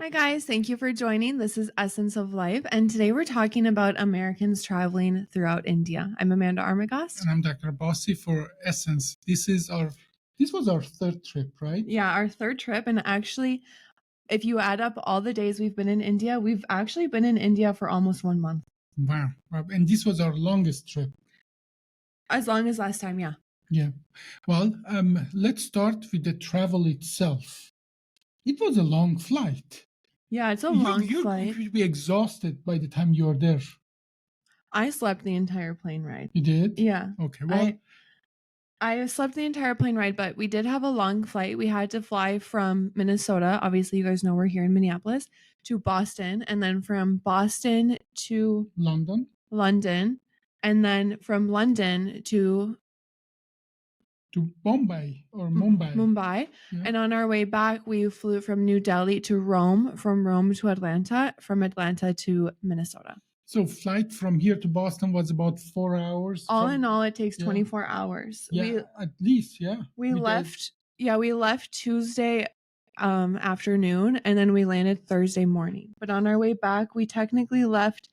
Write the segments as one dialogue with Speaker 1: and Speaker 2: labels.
Speaker 1: Hi, guys. Thank you for joining. This is Essence of Life, and today we're talking about Americans traveling throughout India. I'm Amanda Armagast.
Speaker 2: And I'm Dr. Abbasi for Essence. This was our third trip, right?
Speaker 1: Yeah, our third trip. And actually, if you add up all the days we've been in India, we've actually been in India for almost 1 month.
Speaker 2: Wow. And this was our longest trip.
Speaker 1: As long as last time, yeah.
Speaker 2: Yeah. Well, let's start with the travel itself. It was a long flight.
Speaker 1: Yeah, it's a long
Speaker 2: You
Speaker 1: flight.
Speaker 2: would be exhausted by the time you're there.
Speaker 1: I slept the entire plane ride.
Speaker 2: You did?
Speaker 1: Yeah.
Speaker 2: Okay. Well,
Speaker 1: I slept the entire plane ride, but we did have a long flight. We had to fly from Minnesota. Obviously, you guys know we're here in Minneapolis, to Boston, and then from Boston to London, and then from London to
Speaker 2: Bombay or Mumbai.
Speaker 1: Yeah. And on our way back, we flew from New Delhi to Rome, from Rome to Atlanta, from Atlanta to Minnesota.
Speaker 2: So flight from here to Boston was about 4 hours.
Speaker 1: All in all, it takes 24 hours.
Speaker 2: Yeah, at least, yeah.
Speaker 1: We left Tuesday afternoon, and then we landed Thursday morning. But on our way back, we technically left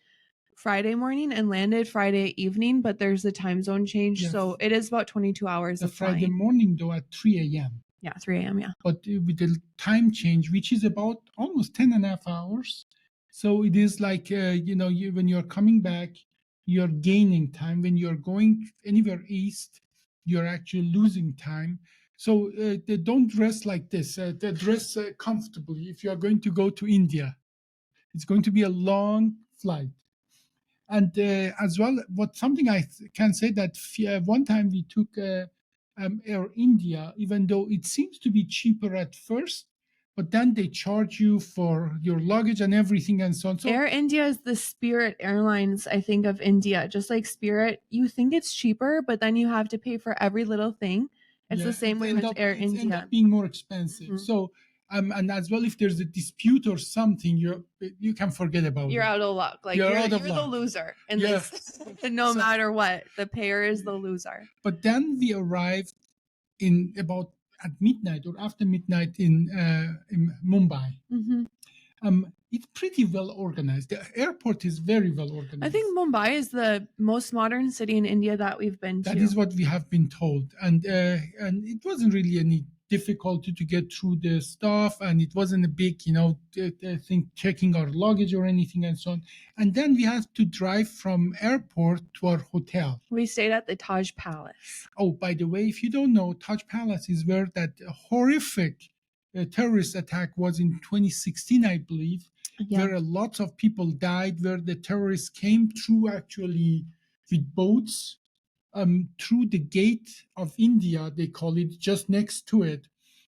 Speaker 1: Friday morning and landed Friday evening, but there's a time zone change, so it is about 22 hours of flying.
Speaker 2: Friday morning, though, at 3 a.m.
Speaker 1: Yeah, 3 a.m., yeah.
Speaker 2: But with the time change, which is about almost 10 and a half hours, so it is like, when you're coming back, you're gaining time. When you're going anywhere east, you're actually losing time. So they don't dress like this. They dress comfortably if you are going to go to India. It's going to be a long flight. And as well, something I can say that one time we took Air India, even though it seems to be cheaper at first, but then they charge you for your luggage and everything and so on. So
Speaker 1: Air India is the Spirit Airlines, I think, of India. Just like Spirit, you think it's cheaper, but then you have to pay for every little thing. It's the same way with Air India.
Speaker 2: It ends up being more expensive. Mm-hmm. So, and as well, if there's a dispute or something, you can forget about it.
Speaker 1: You're out of luck. Like you're the loser in this. No matter what, the payer is the loser.
Speaker 2: But then we arrived at midnight or after midnight in Mumbai.
Speaker 1: Mm-hmm.
Speaker 2: It's pretty well organized. The airport is very well organized.
Speaker 1: I think Mumbai is the most modern city in India that we've been to.
Speaker 2: That is what we have been told. And it wasn't really any difficulty to get through the stuff, and it wasn't a big, thing checking our luggage or anything and so on. And then we had to drive from airport to our hotel.
Speaker 1: We stayed at the Taj Palace.
Speaker 2: Oh, by the way, if you don't know, Taj Palace is where that horrific terrorist attack was in 2016, I believe, where a lot of people died, where the terrorists came through actually with boats through the gate of India, they call it, just next to it.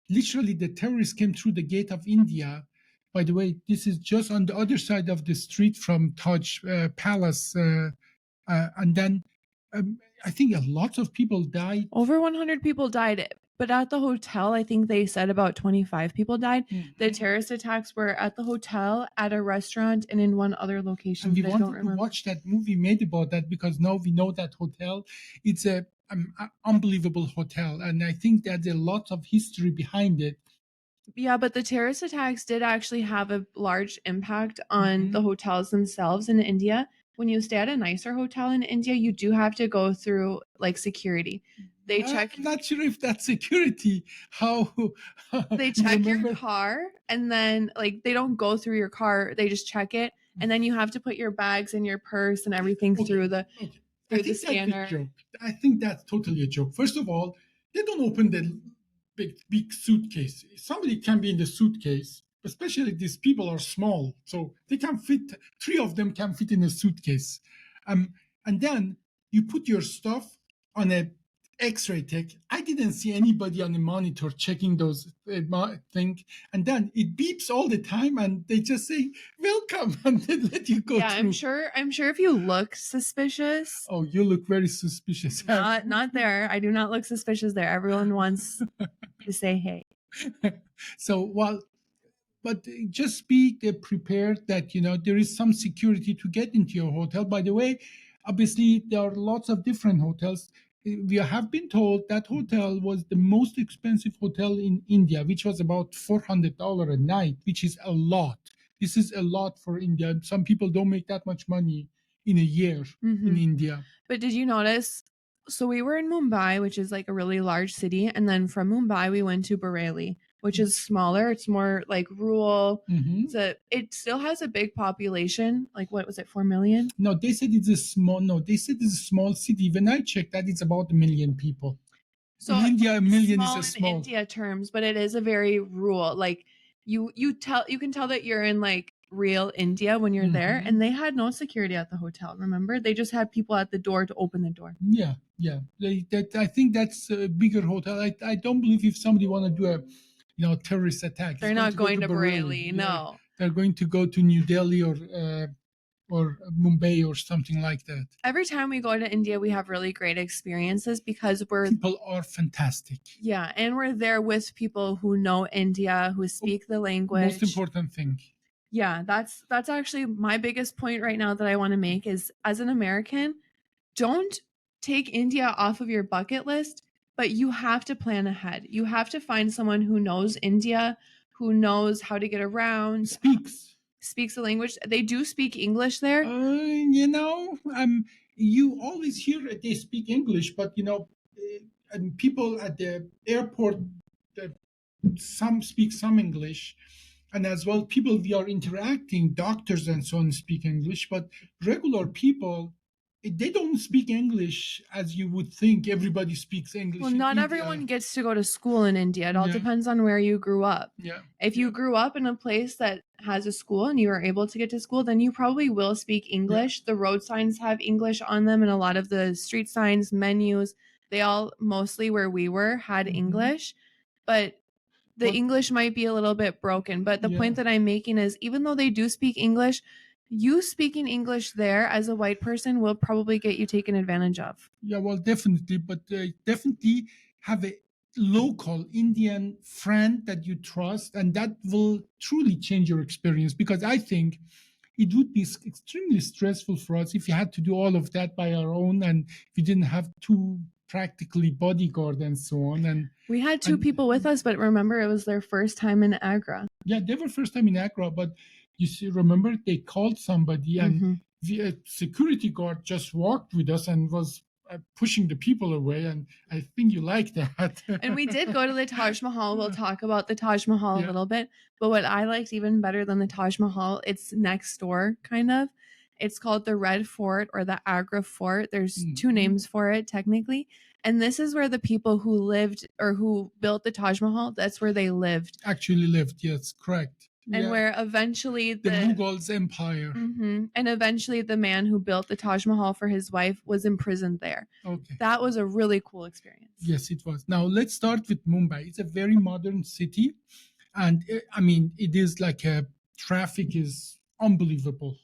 Speaker 2: Literally, the terrorists came through the gate of India. By the way, this is just on the other side of the street from Taj Palace. And then I think a lot of people died.
Speaker 1: Over 100 people died. But at the hotel, I think they said about 25 people died. Mm-hmm. The terrorist attacks were at the hotel, at a restaurant, and in one other location.
Speaker 2: And we wanted to watch that movie made about that because now we know that hotel. It's a unbelievable hotel. And I think that there's a lot of history behind it.
Speaker 1: Yeah, but the terrorist attacks did actually have a large impact on the hotels themselves in India. When you stay at a nicer hotel in India, you do have to go through like security. They check.
Speaker 2: I'm not sure if that's security. How
Speaker 1: they check your car, and then like they don't go through your car. They just check it, and then you have to put your bags and your purse and everything through the scanner.
Speaker 2: I think that's totally a joke. First of all, they don't open the big suitcase. Somebody can be in the suitcase. Especially these people are small, so they can fit. 3 of them can fit in a suitcase, and then you put your stuff on a X-ray tech. I didn't see anybody on the monitor checking those things, and then it beeps all the time, and they just say "welcome" and they let you go.
Speaker 1: Yeah, through. I'm sure if you look suspicious.
Speaker 2: Oh, you look very suspicious.
Speaker 1: Not there. I do not look suspicious there. Everyone wants to say hey.
Speaker 2: So But just be prepared that, there is some security to get into your hotel. By the way, obviously, there are lots of different hotels. we have been told that hotel was the most expensive hotel in India, which was about $400 a night, which is a lot. This is a lot for India. Some people don't make that much money in a year in India.
Speaker 1: But did you notice? So we were in Mumbai, which is like a really large city, and then from Mumbai we went to Bareilly, which is smaller. It's more like rural. It still has a big population. Like what was it, 4 million?
Speaker 2: No, they said it's a small. No, they said it's a small city. When I checked that, it's about 1 million people.
Speaker 1: So
Speaker 2: in India, 1 million is
Speaker 1: small
Speaker 2: a small.
Speaker 1: in India terms, but it is a very rural. Like you can tell that you're in like real India when you're there, and they had no security at the hotel. Remember, they just had people at the door to open the door.
Speaker 2: Yeah. I think that's a bigger hotel. I don't believe if somebody want to do a terrorist attack,
Speaker 1: they're not going to Bareilly. No,
Speaker 2: they're going to go to New Delhi or Mumbai or something like that.
Speaker 1: Every time we go to India, we have really great experiences because
Speaker 2: people are fantastic.
Speaker 1: Yeah, and we're there with people who know India, who speak the language.
Speaker 2: Most important thing.
Speaker 1: Yeah, that's actually my biggest point right now that I want to make is, as an American, don't take India off of your bucket list, but you have to plan ahead. You have to find someone who knows India, who knows how to get around, speaks the language. They do speak English there.
Speaker 2: You always hear they speak English, but and people at the airport, some speak some English, and as well people we are interacting, doctors and so on speak English, but regular people, they don't speak English as you would think everybody speaks English.
Speaker 1: Well, not everyone gets to go to school in India. It all depends on where you grew up.
Speaker 2: Yeah.
Speaker 1: If you grew up in a place that has a school and you are able to get to school, then you probably will speak English. The road signs have English on them, and a lot of the street signs, menus, they all, mostly where we were, had English. But the English might be a little bit broken. But the point that I'm making is, even though they do speak English, you speaking English there as a white person will probably get you taken advantage of.
Speaker 2: Yeah, well, definitely. But definitely have a local Indian friend that you trust, and that will truly change your experience, because I think it would be extremely stressful for us if you had to do all of that by our own, and we didn't have two practically bodyguard and so on. And
Speaker 1: we had two people with us, but remember, it was their first time in Agra.
Speaker 2: Yeah, they were first time in Agra, but you see, remember, they called somebody, and the security guard just walked with us and was pushing the people away, and I think you like that.
Speaker 1: And we did go to the Taj Mahal. We'll talk about the Taj Mahal a little bit, but what I liked even better than the Taj Mahal, it's next door, kind of. It's called the Red Fort or the Agra Fort. There's two names for it, technically. And this is where the people who lived or who built the Taj Mahal, that's where they lived.
Speaker 2: Actually lived, yes, correct.
Speaker 1: And where eventually
Speaker 2: the Mughals empire.
Speaker 1: And eventually the man who built the Taj Mahal for his wife was imprisoned there.
Speaker 2: Okay.
Speaker 1: That was a really cool experience.
Speaker 2: Yes, it was. Now let's start with Mumbai. It's a very modern city. And I mean, it is like traffic is unbelievable.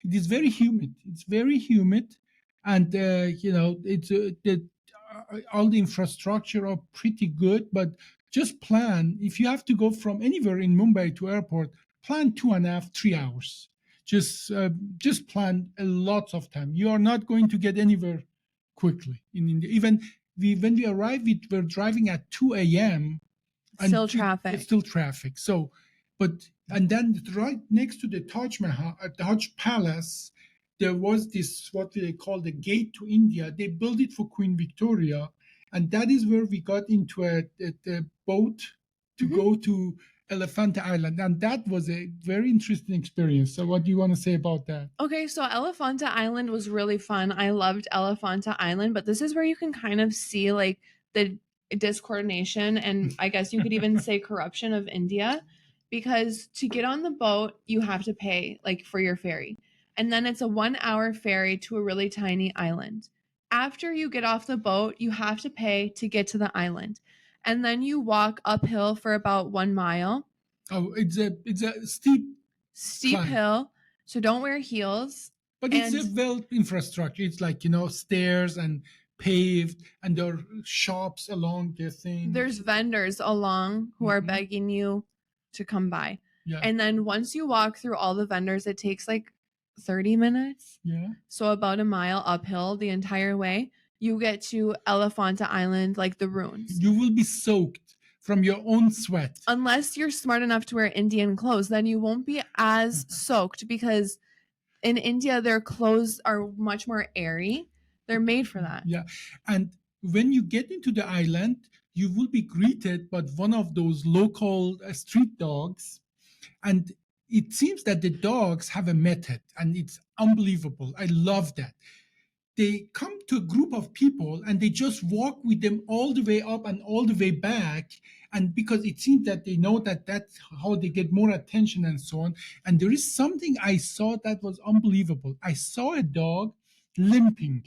Speaker 2: It is very humid. It's very humid. And, it's all the infrastructure are pretty good, but just plan, if you have to go from anywhere in Mumbai to airport, plan 2.5, 3 hours. Just plan a lot of time. You are not going to get anywhere quickly in India. Even when we arrived, we were driving at 2 a.m.
Speaker 1: Still traffic.
Speaker 2: It's still traffic. So, and then right next to the Taj Mahal, Taj Palace, there was this, what they call the gate to India. They built it for Queen Victoria. And that is where we got into a boat to go to Elephanta Island. And that was a very interesting experience. So what do you want to say about that?
Speaker 1: Okay, so Elephanta Island was really fun. I loved Elephanta Island, but this is where you can kind of see like the discoordination and I guess you could even say corruption of India, because to get on the boat, you have to pay like for your ferry. And then it's a 1-hour ferry to a really tiny island. After you get off the boat, you have to pay to get to the island. And then you walk uphill for about 1 mile.
Speaker 2: Oh, it's a steep climb.
Speaker 1: Hill. So don't wear heels.
Speaker 2: But it's a well infrastructure. It's like, stairs and paved, and there are shops along the thing.
Speaker 1: There's vendors along who are begging you to come by.
Speaker 2: Yeah.
Speaker 1: And then once you walk through all the vendors, it takes like 30 minutes.
Speaker 2: Yeah.
Speaker 1: So about 1 mile uphill the entire way. you get to Elephanta Island, like the ruins.
Speaker 2: You will be soaked from your own sweat.
Speaker 1: Unless you're smart enough to wear Indian clothes, then you won't be as soaked, because in India, their clothes are much more airy. They're made for that.
Speaker 2: Yeah. And when you get into the island, you will be greeted by one of those local street dogs. And it seems that the dogs have a method, and it's unbelievable. I love that. They come to a group of people and they just walk with them all the way up and all the way back. And because it seems that they know that that's how they get more attention and so on. And there is something I saw that was unbelievable. I saw a dog limping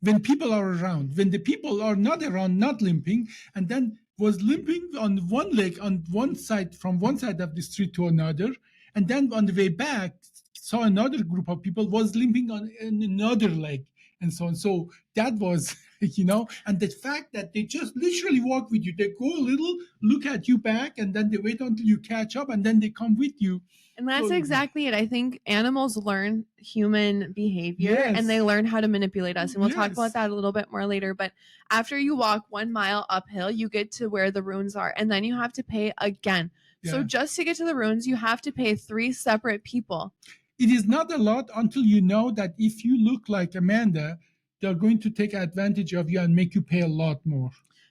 Speaker 2: when people are around. When the people are not around, not limping, and then was limping on one leg on one side, from one side of the street to another, and then on the way back saw another group of people was limping on another leg, and so on. So that was, and the fact that they just literally walk with you. They go a little, look at you back, and then they wait until you catch up, and then they come with you.
Speaker 1: And that's exactly it. I think animals learn human behavior,
Speaker 2: Yes.
Speaker 1: and they learn how to manipulate us. And we'll talk
Speaker 2: Yes.
Speaker 1: about that a little bit more later. But after you walk 1 mile uphill, you get to where the ruins are, and then you have to pay again. So
Speaker 2: Yeah.
Speaker 1: just to get to the ruins, you have to pay 3 separate people.
Speaker 2: It is not a lot until you know that if you look like Amanda, they're going to take advantage of you and make you pay a lot more.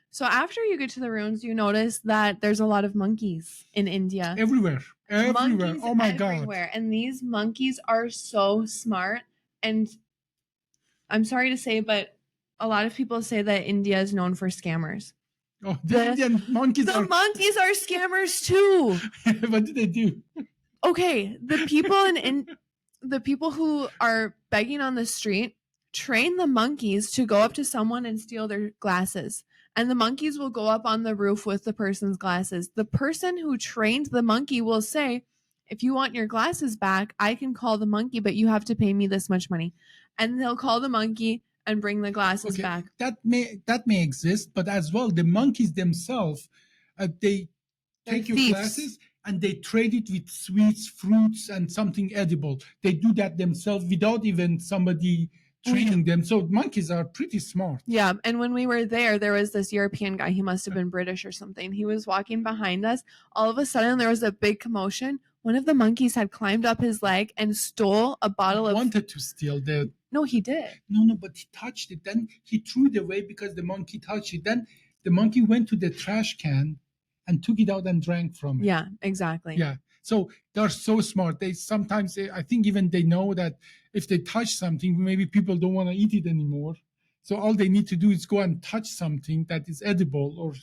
Speaker 1: So after you get to the ruins, you notice that there's a lot of monkeys in India.
Speaker 2: Everywhere.
Speaker 1: Monkeys
Speaker 2: Oh my
Speaker 1: everywhere.
Speaker 2: God.
Speaker 1: And these monkeys are so smart. And I'm sorry to say, but a lot of people say that India is known for scammers.
Speaker 2: Oh, the Indian monkeys
Speaker 1: The monkeys are scammers too.
Speaker 2: What do they do?
Speaker 1: Okay, the people who are begging on the street train the monkeys to go up to someone and steal their glasses. And the monkeys will go up on the roof with the person's glasses. The person who trained the monkey will say, if you want your glasses back, I can call the monkey, but you have to pay me this much money. And they'll call the monkey and bring the glasses back.
Speaker 2: That may exist, but as well, the monkeys themselves, they take your glasses and they trade it with sweets, fruits, and something edible. They do that themselves without even somebody training them. So monkeys are pretty smart.
Speaker 1: Yeah. And when we were there was this European guy. He must have been British or something. He was walking behind us. All of a sudden, there was a big commotion. One of the monkeys had climbed up his leg and stole a bottle of...
Speaker 2: wanted to steal the...
Speaker 1: No, he did.
Speaker 2: No, but he touched it. Then he threw it away because the monkey touched it. Then the monkey went to the trash can and took it out and drank from it.
Speaker 1: Yeah, exactly.
Speaker 2: Yeah. So they're so smart. They sometimes, I think even they know that if they touch something, maybe people don't want to eat it anymore. So all they need to do is go and touch something that is edible or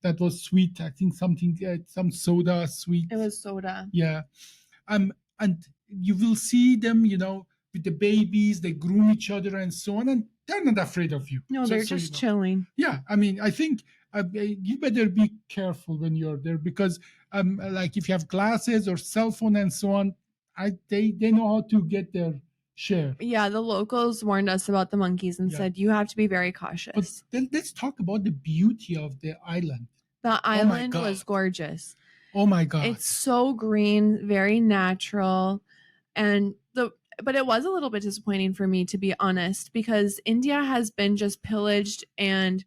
Speaker 2: that was sweet. I think something, some soda, sweet.
Speaker 1: It was soda.
Speaker 2: Yeah. And you will see them, with the babies, they groom each other and so on, and they're not afraid of you.
Speaker 1: No, they're just chilling.
Speaker 2: Yeah. I mean, I think you better be careful when you're there because like if you have glasses or cell phone and so on, they know how to get their share.
Speaker 1: Yeah, the locals warned us about the monkeys and said you have to be very cautious.
Speaker 2: But then let's talk about the beauty of the island.
Speaker 1: The island was gorgeous.
Speaker 2: Oh my God.
Speaker 1: It's so green, very natural. And but it was a little bit disappointing for me, to be honest, because India has been just pillaged and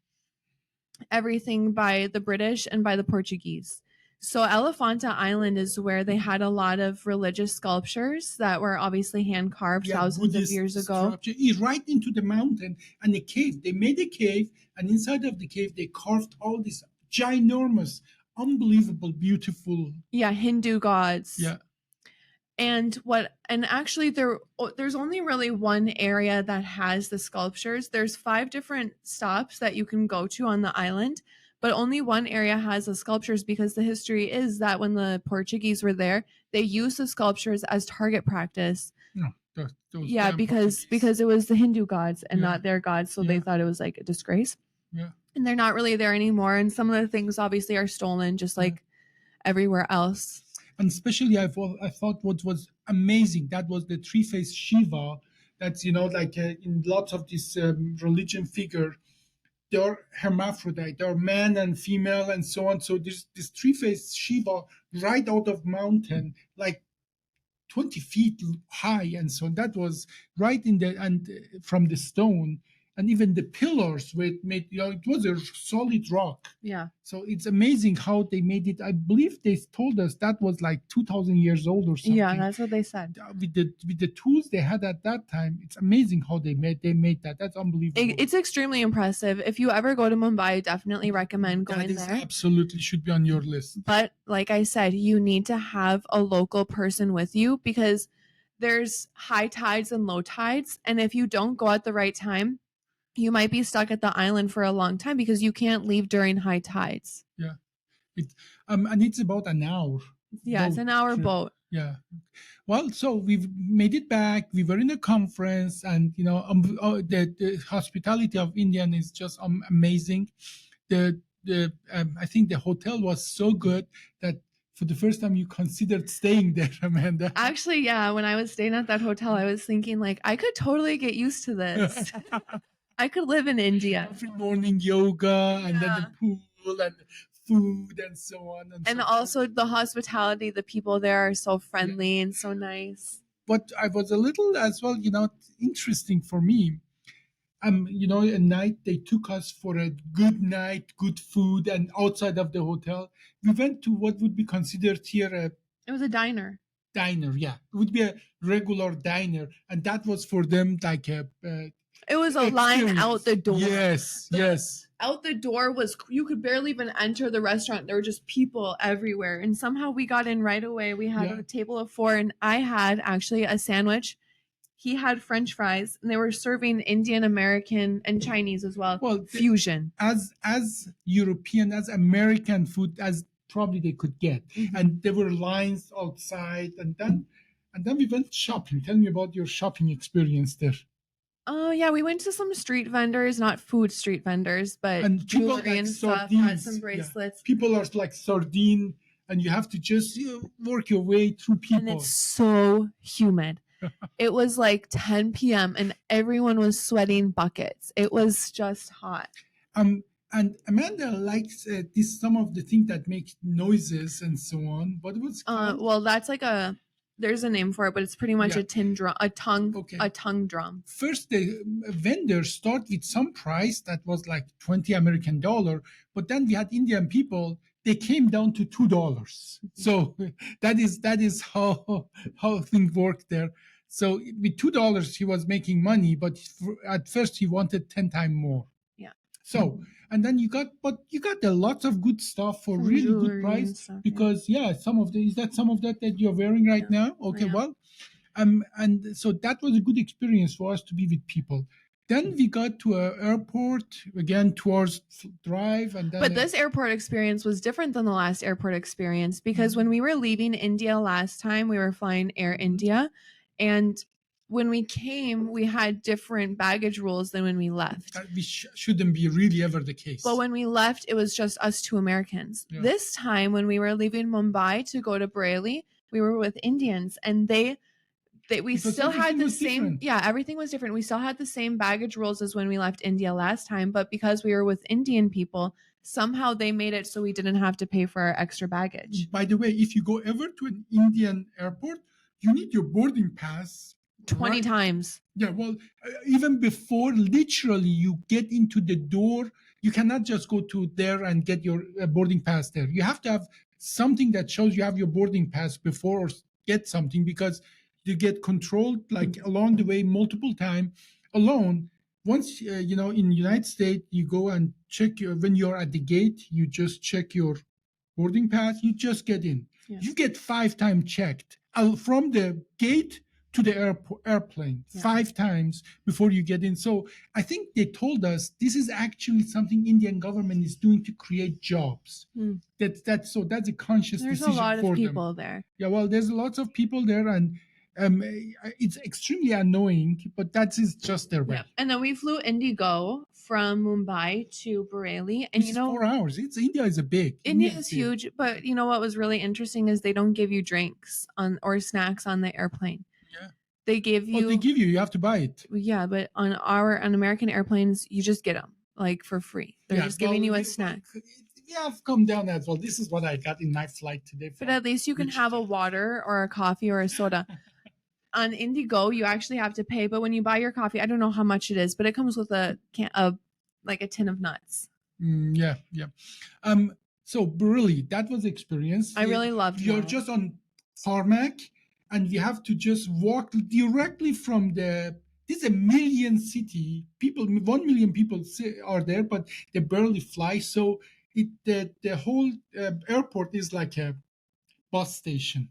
Speaker 1: everything by the British and by the Portuguese. So Elephanta Island is where they had a lot of religious sculptures that were obviously hand carved thousands of years ago.
Speaker 2: Right into the mountain and a cave. They made a cave, and inside of the cave they carved all these ginormous, unbelievable, beautiful.
Speaker 1: Yeah, Hindu gods.
Speaker 2: Yeah.
Speaker 1: And actually there's only really one area that has the sculptures. There's 5 different stops that you can go to on the island, but only one area has the sculptures because the history is that when the Portuguese were there, they used the sculptures as target practice.
Speaker 2: No,
Speaker 1: because it was the Hindu gods and not their gods, so they thought it was like a disgrace.
Speaker 2: Yeah.
Speaker 1: And they're not really there anymore, and some of the things obviously are stolen just like everywhere else.
Speaker 2: And especially I thought what was amazing, that was the 3-faced Shiva. That's, like in lots of this religion figure, they're hermaphrodite, they're man and female and so on. So this 3-faced Shiva right out of mountain, like 20 feet high. And so that was right in the, and from the stone. and even the pillars were made. It was a solid rock.
Speaker 1: Yeah.
Speaker 2: So it's amazing how they made it. I believe they told us that was like 2,000 years old or something.
Speaker 1: Yeah, that's what they said.
Speaker 2: With the tools they had at that time, it's amazing how they made that. That's unbelievable.
Speaker 1: It's extremely impressive. If you ever go to Mumbai, I definitely recommend going
Speaker 2: That is
Speaker 1: there.
Speaker 2: absolutely should be on your list.
Speaker 1: But like I said, you need to have a local person with you because there's high tides and low tides. And if you don't go at the right time, you might be stuck at the island for a long time because you can't leave during high tides.
Speaker 2: Yeah. And it's about an hour.
Speaker 1: Yeah, it's an hour boat.
Speaker 2: Yeah. Well, so we've made it back. We were in a conference, and the hospitality of Indian is just amazing. I think the hotel was so good that for the first time you considered staying there, Amanda.
Speaker 1: Actually, yeah, when I was staying at that hotel, I was thinking like I could totally get used to this. I could live in India.
Speaker 2: Every morning yoga, and then the pool and food and so on.
Speaker 1: And
Speaker 2: so
Speaker 1: also the hospitality, the people there are so friendly and so nice.
Speaker 2: But I was a little as well, interesting for me. At night they took us for a good night, good food, and outside of the hotel, we went to what would be considered here
Speaker 1: it was a diner.
Speaker 2: Diner, yeah, it would be a regular diner, and that was for them like a.
Speaker 1: It was a line out the door.
Speaker 2: Yes, yes.
Speaker 1: Out the door was, you could barely even enter the restaurant. There were just people everywhere. And somehow we got in right away. We had a table of 4, and I had actually a sandwich. He had French fries, and they were serving Indian, American, and Chinese as well. Well, fusion.
Speaker 2: As European, as American food as probably they could get. Mm-hmm. And there were lines outside, and then we went shopping. Tell me about your shopping experience there.
Speaker 1: Oh, yeah, we went to some street vendors, not food street vendors, but and jewelry and stuff, had some bracelets.
Speaker 2: Yeah. People are like sardine, and you have to just work your way through people.
Speaker 1: And it's so humid. It was like 10 p.m. and everyone was sweating buckets. It was just hot.
Speaker 2: And Amanda likes some of the things that make noises and so on. What was
Speaker 1: well, that's like there's a name for it, but it's pretty much a tin drum, a tongue drum.
Speaker 2: First, the vendors start with some price that was like $20 American, but then we had Indian people. They came down to $2. So that is how things work there. So with $2, he was making money, but at first he wanted 10 times more.
Speaker 1: Yeah.
Speaker 2: So and then you got a lot of good stuff for really good price stuff, because some of that you're wearing right now. Okay, well, and so that was a good experience for us to be with people. Then we got to an airport again towards drive, and then.
Speaker 1: But this airport experience was different than the last airport experience because when we were leaving India last time, we were flying Air India, and when we came, we had different baggage rules than when we left.
Speaker 2: That shouldn't be really ever the case.
Speaker 1: But when we left, it was just us 2 Americans. Yeah. This time, when we were leaving Mumbai to go to Bareilly, we were with Indians, and we still had the same. Yeah, everything was different. We still had the same baggage rules as when we left India last time, but because we were with Indian people, somehow they made it so we didn't have to pay for our extra baggage.
Speaker 2: By the way, if you go ever to an Indian airport, you need your boarding pass
Speaker 1: 20 times.
Speaker 2: Yeah, well, even before literally you get into the door, you cannot just go to there and get your boarding pass there. You have to have something that shows you have your boarding pass before, or get something, because you get controlled like along the way multiple times alone. Once, in the United States, you go and check when you're at the gate, you just check your boarding pass, you just get in. Yeah. You get 5 times checked from the gate to the airplane, 5 times before you get in. So I think they told us this is actually something Indian government is doing to create jobs. That's a conscious
Speaker 1: There's
Speaker 2: decision for them.
Speaker 1: There's a lot of people there.
Speaker 2: Yeah, well, there's lots of people there, and it's extremely annoying, but that is just their way. Yeah.
Speaker 1: And then we flew Indigo from Mumbai to Bareilly, and
Speaker 2: it's 4 hours. India is big.
Speaker 1: India is huge, but you know what was really interesting is they don't give you drinks or snacks on the airplane.
Speaker 2: Yeah.
Speaker 1: They give you.
Speaker 2: You have to buy it.
Speaker 1: Yeah, but on American airplanes, you just get them like for free. They're just giving you a snack.
Speaker 2: Yeah, I've come down as well. This is what I got in my flight today.
Speaker 1: But at least you can have a water or a coffee or a soda. on Indigo, you actually have to pay, but when you buy your coffee, I don't know how much it is, but it comes with a like a tin of nuts.
Speaker 2: Yeah. So really, that was the experience.
Speaker 1: I really loved
Speaker 2: You're
Speaker 1: that.
Speaker 2: just on tarmac, and we have to just walk directly from the. This is a million city. People, 1 million people are there, but they barely fly. So the whole airport is like a bus station,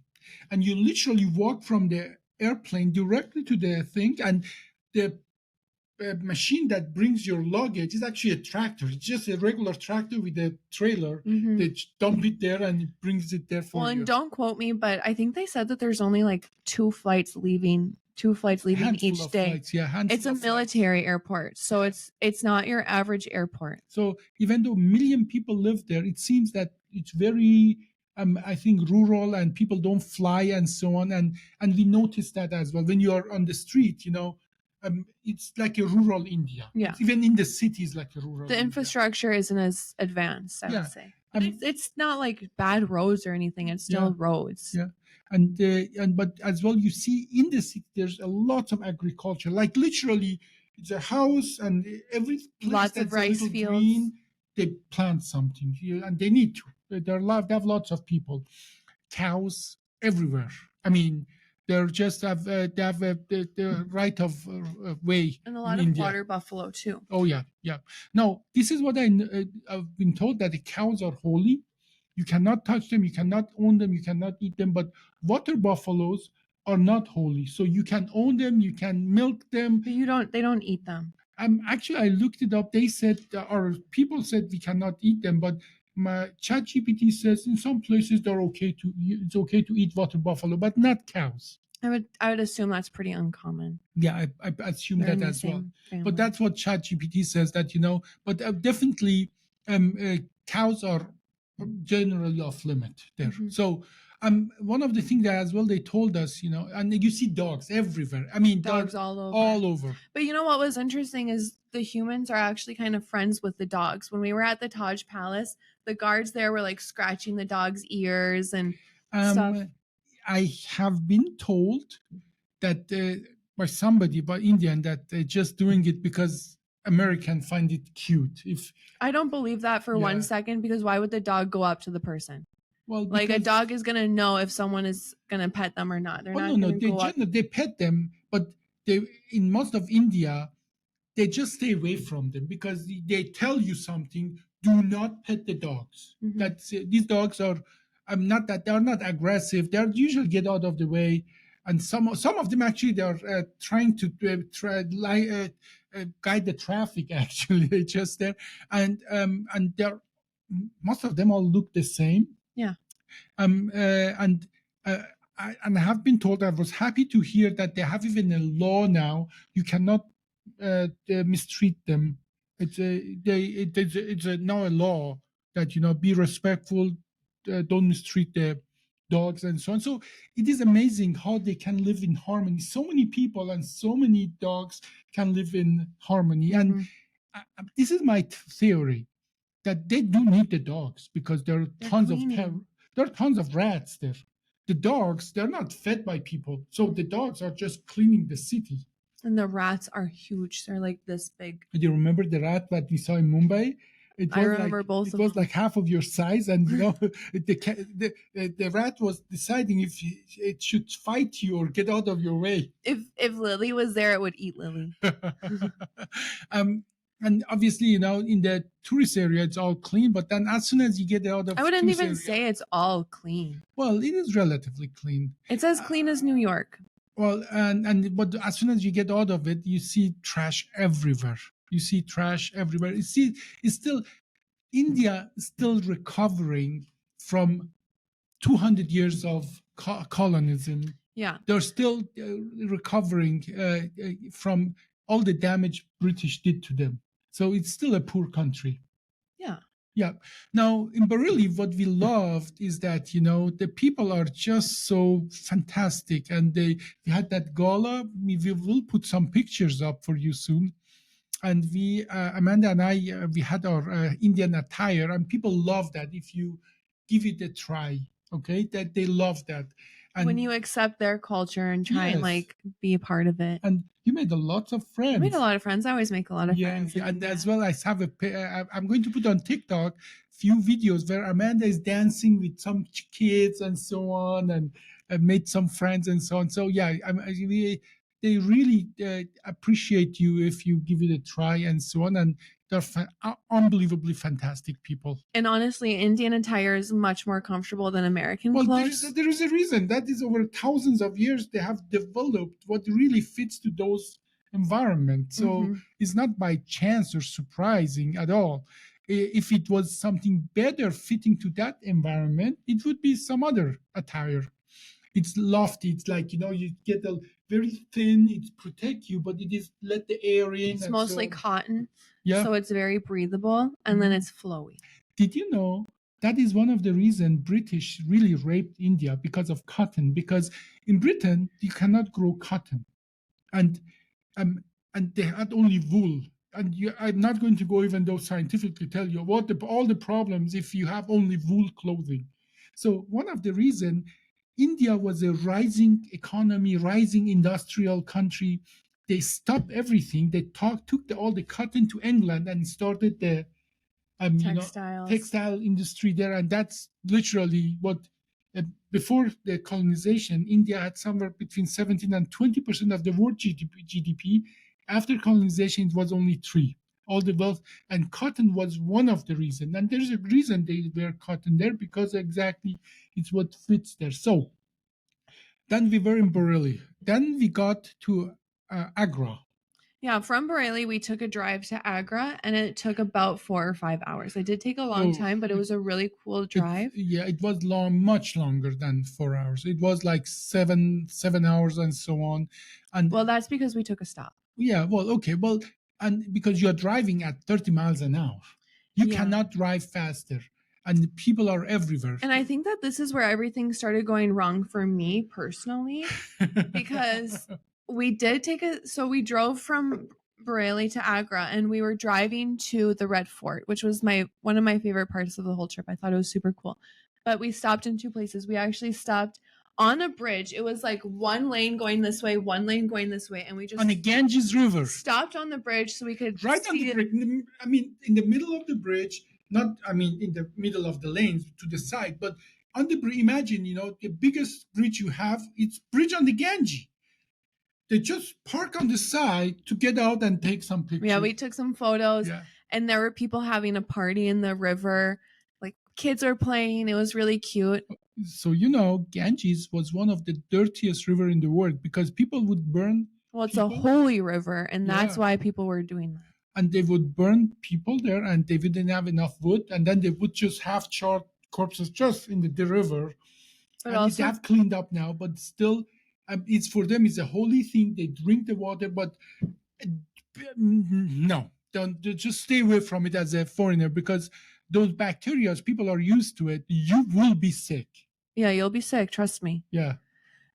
Speaker 2: and you literally walk from the airplane directly to the thing, and the machine that brings your luggage is actually a tractor. It's just a regular tractor with a trailer.
Speaker 1: Mhm.
Speaker 2: They dump it there and it brings it there for
Speaker 1: Well,
Speaker 2: you.
Speaker 1: and don't quote me, but I think they said that there's only like two flights leaving
Speaker 2: Handful
Speaker 1: each
Speaker 2: of
Speaker 1: day.
Speaker 2: flights, yeah, handful
Speaker 1: It's a
Speaker 2: of flights.
Speaker 1: military airport, so it's not your average airport.
Speaker 2: So even though 1 million people live there, it seems that it's very, I think, rural, and people don't fly and so on. And we noticed that as well when you are on the street. It's like a rural India.
Speaker 1: Yeah.
Speaker 2: It's even in the cities, like a rural.
Speaker 1: The
Speaker 2: India.
Speaker 1: infrastructure isn't as advanced, I
Speaker 2: Yeah.
Speaker 1: would say. But it's not like bad roads or anything. It's still roads.
Speaker 2: Yeah, and but as well, you see in the city there's a lot of agriculture. Like literally, it's a house, and every place
Speaker 1: Lots
Speaker 2: that's
Speaker 1: of rice
Speaker 2: a little
Speaker 1: fields.
Speaker 2: green, they plant something. And they need to. They have lots of people, cows everywhere. I mean, they're just have they have the right of way
Speaker 1: And a
Speaker 2: in
Speaker 1: lot of
Speaker 2: India.
Speaker 1: water buffalo too.
Speaker 2: Oh yeah. Now this is what I've been told, that the cows are holy. You cannot touch them, you cannot own them, you cannot eat them. But water buffaloes are not holy, so you can own them, you can milk them.
Speaker 1: But they don't eat them.
Speaker 2: Actually, I looked it up. They said, or people said, we cannot eat them, but my ChatGPT says in some places it's okay to eat water buffalo, but not cows.
Speaker 1: I would assume that's pretty uncommon.
Speaker 2: Yeah, I assume
Speaker 1: They're
Speaker 2: that
Speaker 1: in the
Speaker 2: as well.
Speaker 1: same family.
Speaker 2: But that's what ChatGPT says, that but definitely cows are generally off limit there.
Speaker 1: Mhm.
Speaker 2: So one of the things that as well they told us, and you see dogs everywhere. I mean,
Speaker 1: Dogs
Speaker 2: they're
Speaker 1: all over.
Speaker 2: all over.
Speaker 1: But you know what was interesting is the humans are actually kind of friends with the dogs. When we were at the Taj Palace, the guards there were like scratching the dog's ears and stuff.
Speaker 2: I have been told that by somebody, by Indian, that they're just doing it because American find it cute. If
Speaker 1: I don't believe that for
Speaker 2: Yeah.
Speaker 1: 1 second, because why would the dog go up to the person?
Speaker 2: well,
Speaker 1: Like a
Speaker 2: because-
Speaker 1: dog is gonna know if someone is gonna pet them or not. They're not
Speaker 2: no,
Speaker 1: gonna go up.
Speaker 2: they pet them, but they in most of India they just stay away from them because they tell you something. Do not pet the dogs.
Speaker 1: Mhm.
Speaker 2: That's these dogs are. I'm not that they're not aggressive. They're usually get out of the way, and some of them actually they're trying to guide the traffic. Actually, they just there, and they're most of them all look the same.
Speaker 1: Yeah.
Speaker 2: And I have been told, I was happy to hear that they have even a law now. You cannot mistreat them. It's now a law that be respectful, don't mistreat the dogs and so on. So it is amazing how they can live in harmony. So many people and so many dogs can live in harmony.
Speaker 1: Mhm.
Speaker 2: And this is my theory, that they do need the dogs because there are
Speaker 1: They're
Speaker 2: there are tons of rats there. The dogs, they're not fed by people, so the dogs are just cleaning the city.
Speaker 1: And the rats are huge. They're like this big.
Speaker 2: Do you remember the rat that we saw in Mumbai?
Speaker 1: I remember both
Speaker 2: It
Speaker 1: of
Speaker 2: was
Speaker 1: them.
Speaker 2: like half of your size, and the rat was deciding if it should fight you or get out of your way.
Speaker 1: If Lily was there, it would eat Lily.
Speaker 2: And obviously, in the tourist area, it's all clean. But then, as soon as you get out of,
Speaker 1: I wouldn't
Speaker 2: tourist
Speaker 1: even
Speaker 2: area,
Speaker 1: say it's all clean.
Speaker 2: well, it is relatively clean.
Speaker 1: It's as clean as New York.
Speaker 2: Well, but as soon as you get out of it, you see trash everywhere. It's still India is still recovering from 200 years of colonialism.
Speaker 1: Yeah.
Speaker 2: They're still recovering from all the damage British did to them. So it's still a poor country.
Speaker 1: Yeah.
Speaker 2: Yeah. Now, in Bareilly, what we loved is that, the people are just so fantastic. And we had that gala. We will put some pictures up for you soon. And we, Amanda and I, we had our Indian attire, and people love that if you give it a try. Okay, that they love that. And
Speaker 1: when you accept their culture and try and
Speaker 2: Yes.
Speaker 1: like be a part of it.
Speaker 2: and you made a lot of friends.
Speaker 1: I made a lot of friends. I always make a lot of friends. in
Speaker 2: and
Speaker 1: India.
Speaker 2: as well, I'm going to put on TikTok few videos where Amanda is dancing with some kids and so on, and made some friends and so on. So yeah, they really appreciate you if you give it a try and so on, and they're unbelievably fantastic people.
Speaker 1: And honestly, Indian attire is much more comfortable than American
Speaker 2: Well,
Speaker 1: clothes.
Speaker 2: there is a reason. That is over thousands of years they have developed what really fits to those environments. So
Speaker 1: Mhm.
Speaker 2: it's not by chance or surprising at all. If it was something better fitting to that environment, it would be some other attire. It's lofty. It's like, you get a very thin, it protect you, but it is let the air in.
Speaker 1: It's
Speaker 2: and
Speaker 1: mostly
Speaker 2: so,
Speaker 1: cotton,
Speaker 2: yeah.
Speaker 1: so it's very breathable, and then
Speaker 2: Mhm.
Speaker 1: it's flowy.
Speaker 2: Did you know that is one of the reasons British really raped India because of cotton? Because in Britain you cannot grow cotton, and um, and they had only wool. And I'm not going to go even though scientifically tell you all the problems if you have only wool clothing. So one of the reason India was a rising economy, rising industrial country. They stopped everything. They took all the cotton to England and started the
Speaker 1: Textiles.
Speaker 2: textile industry there, and that's literally what. Before the colonization, India had somewhere between 17 and 20% of the world GDP. After colonization, it was only 3. All the wealth, and cotton was one of the reasons. And there's a reason they wear cotton there, because exactly it's what fits there. So then we were in Bareilly. Then we got to Agra.
Speaker 1: Yeah, from Bareilly, we took a drive to Agra, and it took about 4 or 5 hours. It did take a long time, but it was a really cool drive.
Speaker 2: It was long, much longer than 4 hours. It was like 7 hours and so on. And
Speaker 1: Well, that's because we took a stop.
Speaker 2: yeah, well, okay, well, and because you're driving at 30 miles an hour, you
Speaker 1: Yeah.
Speaker 2: cannot drive faster, and people are everywhere.
Speaker 1: And I think that this is where everything started going wrong for me personally, because we did we drove from Bareilly to Agra, and we were driving to the Red Fort, which was one of my favorite parts of the whole trip. I thought it was super cool. But we stopped in 2 places. We actually stopped on a bridge. It was like one lane going this way, one lane going this way, and we just
Speaker 2: on the Ganges River.
Speaker 1: stopped on the bridge so we could
Speaker 2: Right on the bridge. I mean, in the middle of the bridge, not, I mean, in the middle of the lanes to the side, but on the bridge. Imagine, the biggest bridge you have, it's bridge on the Ganges. They just park on the side to get out and take some pictures.
Speaker 1: Yeah, we took some photos.
Speaker 2: Yeah.
Speaker 1: And there were people having a party in the river. Like kids are playing. It was really cute.
Speaker 2: So, Ganges was one of the dirtiest river in the world, because people would burn.
Speaker 1: Well, it's a holy river, and that's why people were doing that.
Speaker 2: And they would burn people there, and they didn't have enough wood, and then they would just have charred corpses just in the river. But and they have cleaned up now, but still, it's for them, it's a holy thing. They drink the water, but no, don't just stay away from it as a foreigner, because those bacteria, people are used to it. You will be sick.
Speaker 1: Yeah, you'll be sick. Trust me.
Speaker 2: Yeah.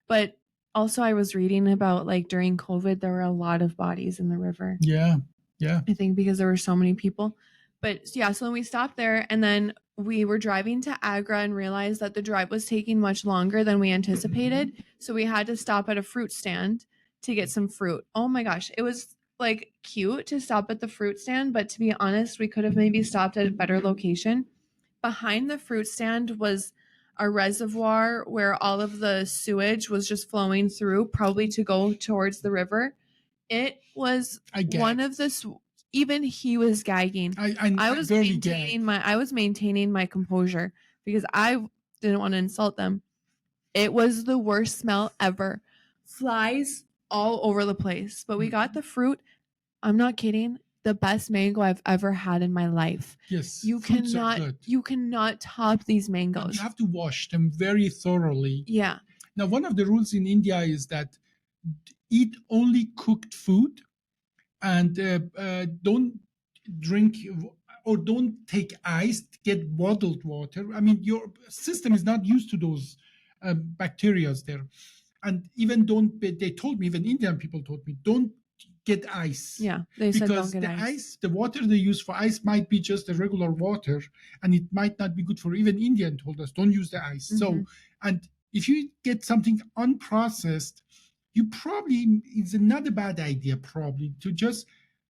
Speaker 1: But also, I was reading about like during COVID, there were a lot of bodies in the river.
Speaker 2: Yeah. Yeah.
Speaker 1: I think because there were so many people. But yeah, so we stopped there, and then we were driving to Agra and realized that the drive was taking much longer than we anticipated. So we had to stop at a fruit stand to get some fruit. Oh my gosh, it was like cute to stop at the fruit stand, but to be honest, we could have maybe stopped at a better location. Behind the fruit stand was a reservoir where all of the sewage was just flowing through, probably to go towards the river. It was one of the even he was gagging. I was maintaining my composure because I didn't want to insult them. It was the worst smell ever. Flies all over the place. But we got the fruit. I'm not kidding. The best mango I've ever had in my life.
Speaker 2: Yes.
Speaker 1: You cannot top these mangoes.
Speaker 2: And you have to wash them very thoroughly.
Speaker 1: Yeah.
Speaker 2: Now, one of the rules in India is that eat only cooked food, and don't drink or don't take ice, get bottled water. I mean, your system is not used to those bacteria there. And even they told me, even Indian people told me, don't get ice.
Speaker 1: Yeah, they said don't get
Speaker 2: ice. The water they use for ice might be just the regular water, and it might not be good for. Even Indian told us, don't use the ice. Mm-hmm. So, and if you get something unprocessed, you probably, it's not a bad idea probably to just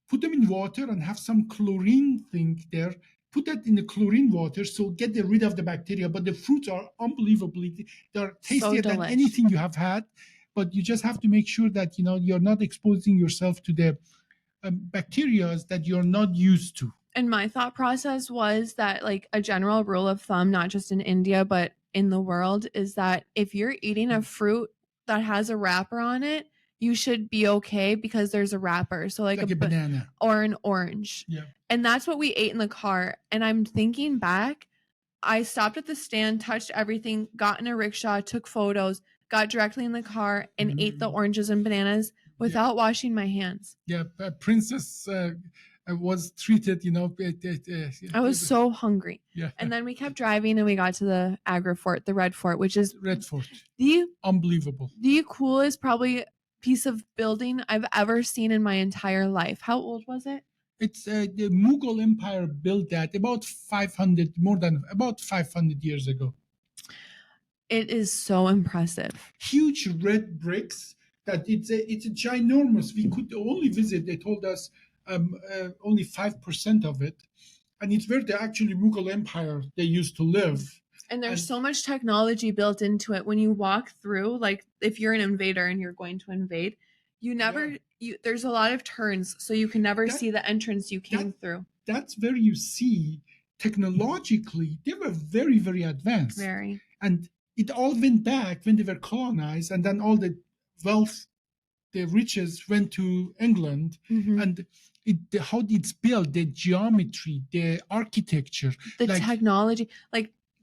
Speaker 2: put them in water and have some chlorine thing there. Put that in the chlorine water, so get rid of the bacteria. But the fruits are unbelievably, they're
Speaker 1: So
Speaker 2: tastier than
Speaker 1: delish.
Speaker 2: anything you have had. But you just have to make sure that you're not exposing yourself to the bacteria that you're not used to.
Speaker 1: And my thought process was that, like, a general rule of thumb, not just in India, but in the world, is that if you're eating a fruit that has a wrapper on it, you should be okay because there's a wrapper. So like
Speaker 2: a banana
Speaker 1: or an orange.
Speaker 2: Yeah.
Speaker 1: And that's what we ate in the car. And I'm thinking back, I stopped at the stand, touched everything, got in a rickshaw, took photos, got directly in the car, and ate the oranges and bananas without washing my hands.
Speaker 2: Yeah, Princess was treated,
Speaker 1: I was so hungry.
Speaker 2: Yeah.
Speaker 1: And then we kept driving and we got to the Agra Fort, the Red Fort, which is
Speaker 2: unbelievable.
Speaker 1: The coolest probably piece of building I've ever seen in my entire life. How old was it?
Speaker 2: It's the Mughal Empire built that about 500 years ago.
Speaker 1: It is so impressive.
Speaker 2: Huge red bricks that it's a ginormous. We could only visit, they told us, only 5% of it. And it's where the actually Mughal Empire, they used to live.
Speaker 1: And there's so much technology built into it. When you walk through, like if you're an invader and you're going to invade, there's a lot of turns, so you can never see the entrance you came through.
Speaker 2: That's where you see technologically, they were very, very advanced.
Speaker 1: Very.
Speaker 2: And it all went back when they were colonized, and then all the wealth, the riches went to England.
Speaker 1: Mm-hmm.
Speaker 2: And how it's built, the geometry, the architecture,
Speaker 1: the technology,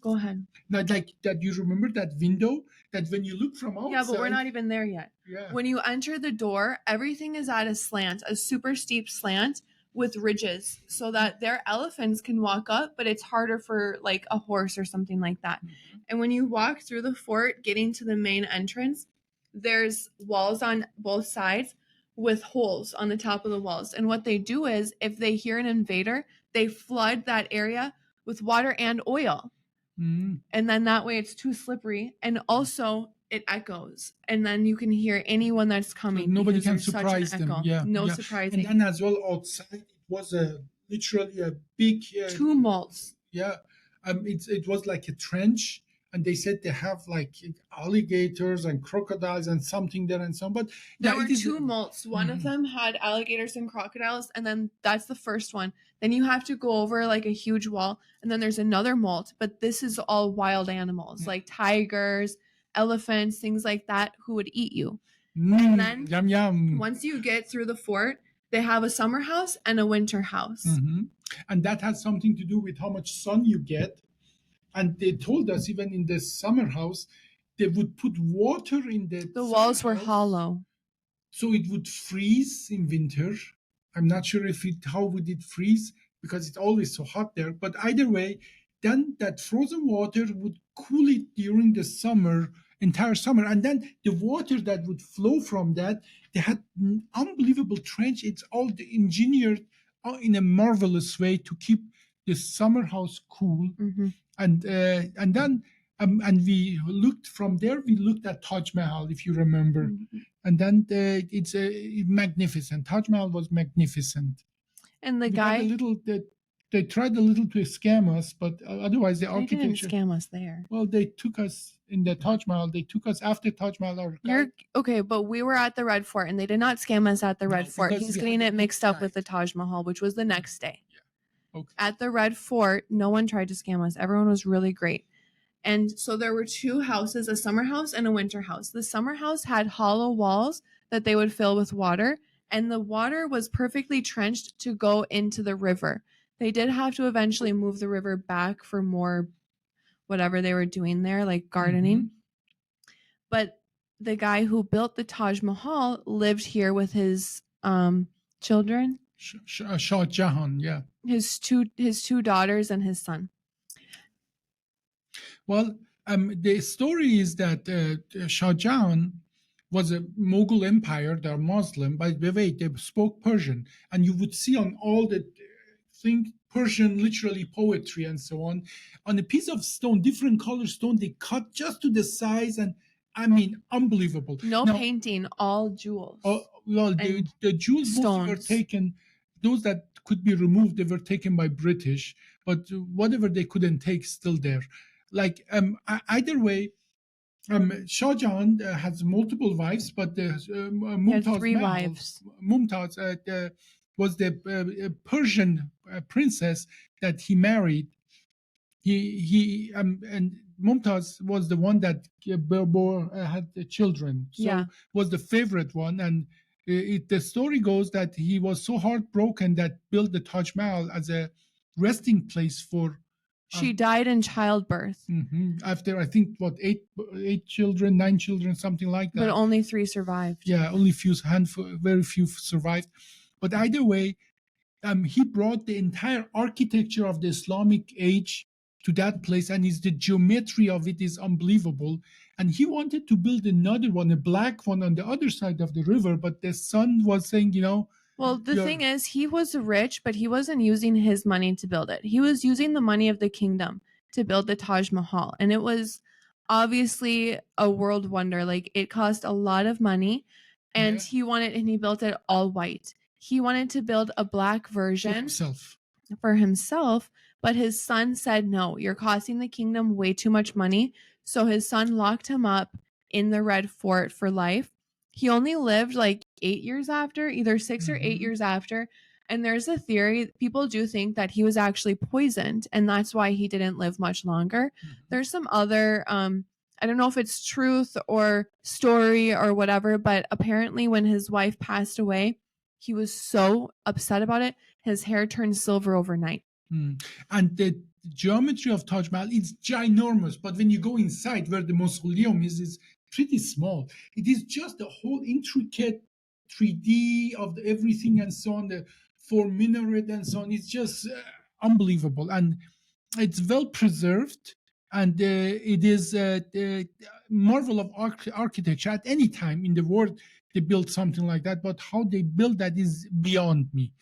Speaker 1: go ahead.
Speaker 2: Like that, you remember that window that when you look from outside.
Speaker 1: Yeah, but we're not even there yet.
Speaker 2: Yeah.
Speaker 1: When you enter the door, everything is at a slant, a super steep slant with ridges so that their elephants can walk up, but it's harder for like a horse or something like that. Mm-hmm. And when you walk through the fort, getting to the main entrance, there's walls on both sides with holes on the top of the walls. And what they do is if they hear an invader, they flood that area with water and oil. Mm-hmm. And then that way it's too slippery, and also it echoes, and then you can hear anyone that's coming.
Speaker 2: So nobody can surprise them. Yeah,
Speaker 1: surprising.
Speaker 2: And then as well outside, it was literally a big
Speaker 1: tumults.
Speaker 2: Yeah, it was like a trench, and they said they have like alligators and crocodiles and something there and so on. But
Speaker 1: there were tumults. One of them had alligators and crocodiles, and then that's the first one. Then you have to go over like a huge wall, and then there's another molt, but this is all wild animals like tigers, elephants, things like that who would eat you. And then
Speaker 2: yum, yum.
Speaker 1: Once you get through the fort, they have a summer house and a winter house.
Speaker 2: Mm-hmm. And that has something to do with how much sun you get. And they told us even in the summer house, they would put water in the
Speaker 1: walls were hollow.
Speaker 2: So it would freeze in winter. I'm not sure how would it freeze because it's always so hot there. But either way, then that frozen water would cool it during the entire summer. And then the water that would flow from that, they had an unbelievable trench. It's all engineered in a marvelous way to keep the summer house cool. Mm-hmm. And then we looked from there. We looked at Taj Mahal, if you remember, mm-hmm. And then it's magnificent. Taj Mahal was magnificent.
Speaker 1: And the guy,
Speaker 2: they tried a little to scam us, but otherwise the architecture.
Speaker 1: They didn't scam us there.
Speaker 2: Well, they took us in the Taj Mahal. They took us after Taj Mahal.
Speaker 1: Okay, but we were at the Red Fort, and they did not scam us at the Red Fort. He's getting it mixed up with the Taj Mahal, which was the next day. Okay. At the Red Fort, no one tried to scam us. Everyone was really great. And so there were two houses, a summer house and a winter house. The summer house had hollow walls that they would fill with water, and the water was perfectly trenched to go into the river. They did have to eventually move the river back for more whatever they were doing there, like gardening. Mm-hmm. But the guy who built the Taj Mahal lived here with his children.
Speaker 2: Shah Jahan, yeah.
Speaker 1: His two daughters and his son.
Speaker 2: Well, the story is that Shah Jahan was a Mughal empire. They're Muslim. By the way, they spoke Persian. And you would see on all the thing, Persian literally poetry and so on a piece of stone, different color stone. They cut just to the size, and I mean, unbelievable.
Speaker 1: No
Speaker 2: Now,
Speaker 1: painting, all jewels
Speaker 2: well,
Speaker 1: and
Speaker 2: the jewels mostly were
Speaker 1: stones.
Speaker 2: taken. Those that could be removed, they were taken by British. But whatever they couldn't take, still there. Like either way, Shah Jahan has multiple wives, but
Speaker 1: He had
Speaker 2: Mumtaz
Speaker 1: 3
Speaker 2: Mahal,
Speaker 1: wives.
Speaker 2: Mumtaz was the Persian princess that he married. He and Mumtaz was the one that had the children, so
Speaker 1: Yeah.
Speaker 2: was the favorite one. And the story goes that he was so heartbroken that built the Taj Mahal as a resting place for.
Speaker 1: She died in childbirth,
Speaker 2: After I think what eight children, 9 children, something like
Speaker 1: but
Speaker 2: that.
Speaker 1: only 3 survived.
Speaker 2: Yeah, only very few survived. But either way, he brought the entire architecture of the Islamic age to that place, and the geometry of it is unbelievable. And he wanted to build another one, a black one, on the other side of the river, but the son was saying,
Speaker 1: Well, the
Speaker 2: you're-
Speaker 1: thing is, he was rich, but he wasn't using his money to build it. He was using the money of the kingdom to build the Taj Mahal. And it was obviously a world wonder. Like, it cost a lot of money, and
Speaker 2: Yeah.
Speaker 1: he built it all white. He wanted to build a black
Speaker 2: for
Speaker 1: version
Speaker 2: himself.
Speaker 1: for himself, but his son said, no, you're costing the kingdom way too much money. So his son locked him up in the Red Fort for life. He only lived like 8 years after, either 6 or 8 years after. And there's a theory, people do think that he was actually poisoned, and that's why he didn't live much longer. There's some other, I don't know if it's truth or story or whatever, but apparently when his wife passed away, he was so upset about it, his hair turned silver overnight.
Speaker 2: And the geometry of Taj Mahal is ginormous, but when you go inside where the mausoleum is, it's pretty small. It is just a whole intricate 3D of everything and so on, the 4 minaret and so on. It's just unbelievable, and it's well preserved. And it is the marvel of architecture. At any time in the world, they build something like that, but how they build that is beyond me.